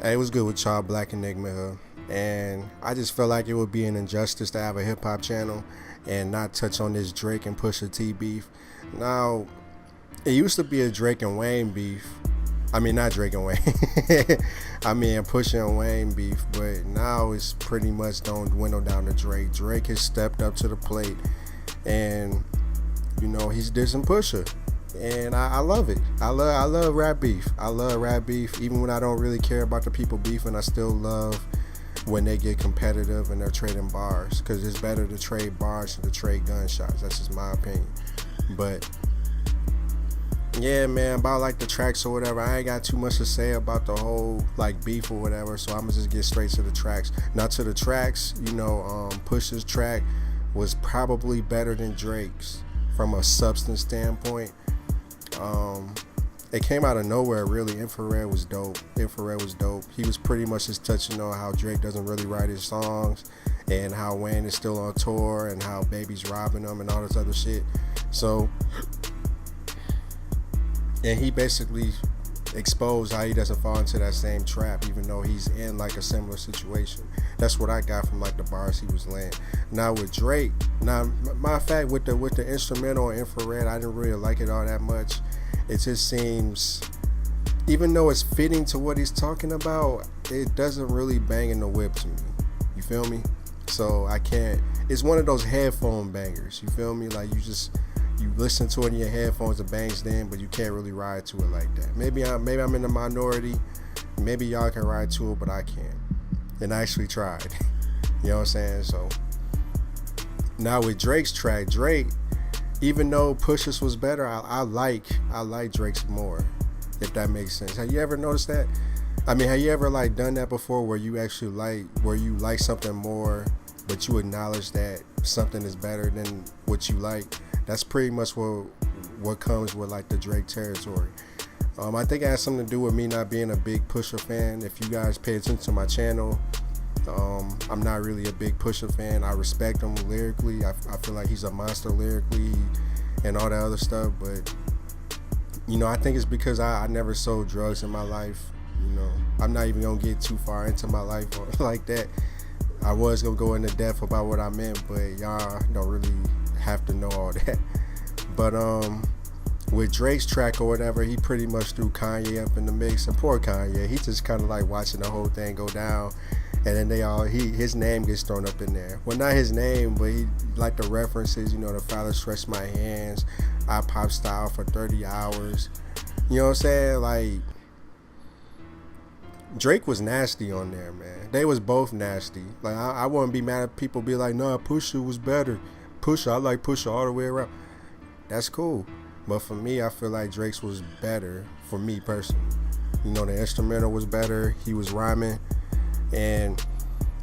Hey, it was good with y'all, Black Enigma, and I just felt like it would be an injustice to have a hip hop channel and not touch on this Drake and Pusha T beef. Now, it used to be a Drake and Wayne beef. I mean, not Drake and Wayne. I mean, Pusha and Wayne beef, but now it's pretty much don't dwindle down to Drake. Drake has stepped up to the plate, and he's dissing Pusha, and I love it. I love rap beef. I love rap beef, even when I don't really care about the people beefing. I still love when they get competitive and they're trading bars, because it's better to trade bars than to trade gunshots. That's just my opinion. But yeah, man, about like the tracks or whatever, I ain't got too much to say about the whole like beef or whatever, so I'm gonna just get straight to the tracks. Now, to the tracks, Push's track was probably better than Drake's from a substance standpoint. It came out of nowhere, really. Infrared was dope. He was pretty much just touching on how Drake doesn't really write his songs, and how Wayne is still on tour, and how Baby's robbing him and all this other shit. So, and he basically exposed how he doesn't fall into that same trap, even though he's in like a similar situation. That's what I got from like the bars he was laying. Now with Drake, matter of fact, with the instrumental Infrared, I didn't really like it all that much. It just seems, even though it's fitting to what he's talking about, it doesn't really bang in the whip to me. You feel me? So I can't. It's one of those headphone bangers. You feel me? Like you listen to it in your headphones, it bangs then, but you can't really ride to it like that. Maybe I'm in the minority. Maybe y'all can ride to it, but I can't. And I actually tried. You know what I'm saying? So now with Drake's track, Drake, even though Pusha's was better, I like Drake's more, if that makes sense. Have you ever noticed that? I mean, have you ever like done that before, where you actually like something more, but you acknowledge that something is better than what you like? That's pretty much what comes with like the Drake territory. I think it has something to do with me not being a big Pusha fan. If you guys pay attention to my channel, I'm not really a big Pusha fan. I respect him lyrically. I feel like he's a monster lyrically and all that other stuff. But I think it's because I never sold drugs in my life. I'm not even gonna get too far into my life like that. I was gonna go into depth about what I meant, but y'all don't really have to know all that. But with Drake's track or whatever, he pretty much threw Kanye up in the mix, and poor Kanye, he just kind of like watching the whole thing go down, and then his name gets thrown up in there. Well, not his name, but he like the references. The father stretched my hands, I pop style for 30 hours. You know what I'm saying? Like, Drake was nasty on there, man. They was both nasty. Like, I wouldn't be mad if people be like, nah, Pusha was better. I like Pusha all the way around. That's cool. But for me, I feel like Drake's was better, for me personally. The instrumental was better. He was rhyming and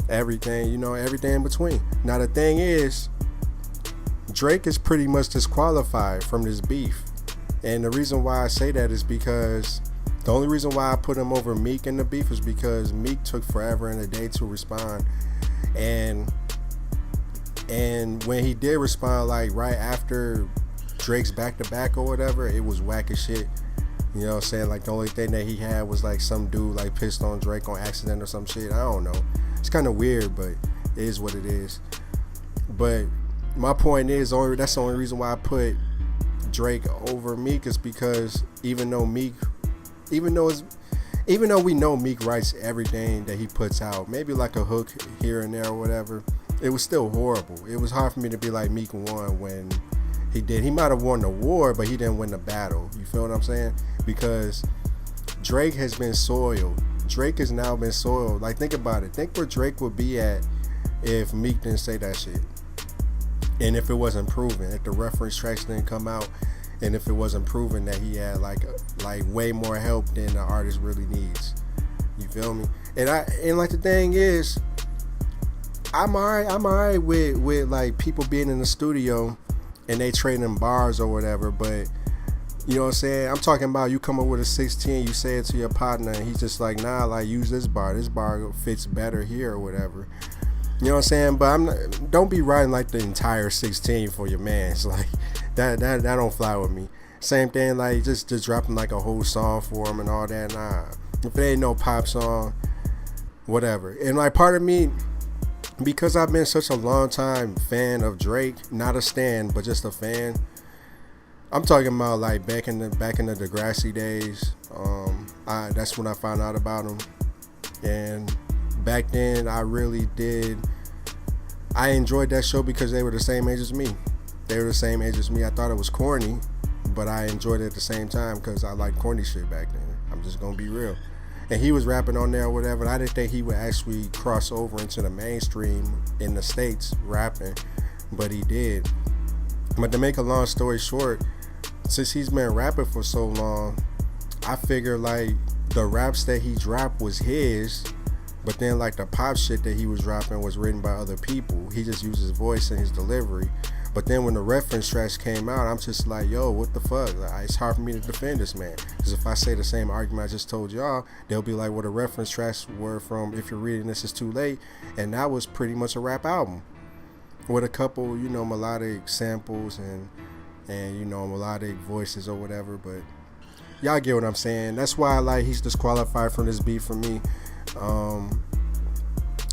everything, everything in between. Now, the thing is, Drake is pretty much disqualified from this beef. And the reason why I say that is because the only reason why I put him over Meek in the beef is because Meek took forever and a day to respond. And when he did respond, like right after Drake's back-to-back or whatever, it was whack as shit. You know what I'm saying? Like, the only thing that he had was like some dude like pissed on Drake on accident or some shit. I don't know. It's kind of weird, but it is what it is. But my point is, that's the only reason why I put Drake over Meek, is because even though we know Meek writes everything that he puts out, maybe like a hook here and there or whatever, it was still horrible. It was hard for me to be like, Meek won when he did. He might have won the war, but he didn't win the battle. You feel what I'm saying? Because Drake has been soiled. Drake has now been soiled. Like, think about it. Think where Drake would be at if Meek didn't say that shit. And if it wasn't proven, if the reference tracks didn't come out, and if it wasn't proven that he had like way more help than the artist really needs. You feel me? And like, the thing is, I'm alright with like people being in the studio and they trading bars or whatever, but you know what I'm saying? I'm talking about you come up with a 16, you say it to your partner, and he's just like, nah, like, use this bar. This bar fits better here or whatever. You know what I'm saying? But don't be writing like the entire 16 for your mans. Like, that don't fly with me. Same thing, like just dropping like a whole song for him and all that. Nah, If it ain't no pop song, whatever. And like part of me, because I've been such a long time fan of Drake, not a stan, but just a fan. I'm talking about like back in the Degrassi days. That's when I found out about him, and back then I really did. I enjoyed that show because they were the same age as me. They were the same age as me. I thought it was corny, but I enjoyed it at the same time because I liked corny shit back then. I'm just gonna be real. And he was rapping on there or whatever, and I didn't think he would actually cross over into the mainstream in the States rapping, but he did. But to make a long story short, since he's been rapping for so long, I figure like the raps that he dropped was his, but then like the pop shit that he was dropping was written by other people. He just used his voice and his delivery. But then when the reference tracks came out, I'm just like, yo, what the fuck? Like, it's hard for me to defend this man. Because if I say the same argument I just told y'all, they'll be like, well, the reference tracks were from If You're Reading This Is Too Late. And that was pretty much a rap album with a couple, melodic samples and melodic voices or whatever. But y'all get what I'm saying. That's why like he's disqualified from this beef for me.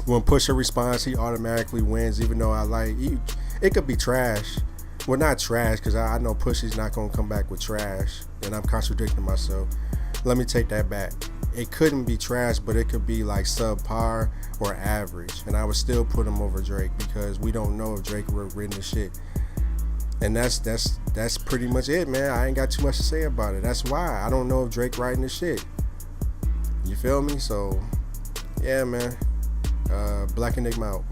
When Pusha responds, he automatically wins, even though it could be trash. Well, not trash, because I know Pusha's not going to come back with trash, and I'm contradicting myself. Let me take that back. It couldn't be trash, but it could be like subpar or average, and I would still put him over Drake because we don't know if Drake wrote written the shit. And that's pretty much it, man. I ain't got too much to say about it. That's why I don't know if Drake writing the shit. You feel me? So, yeah, man. Black Enigma out.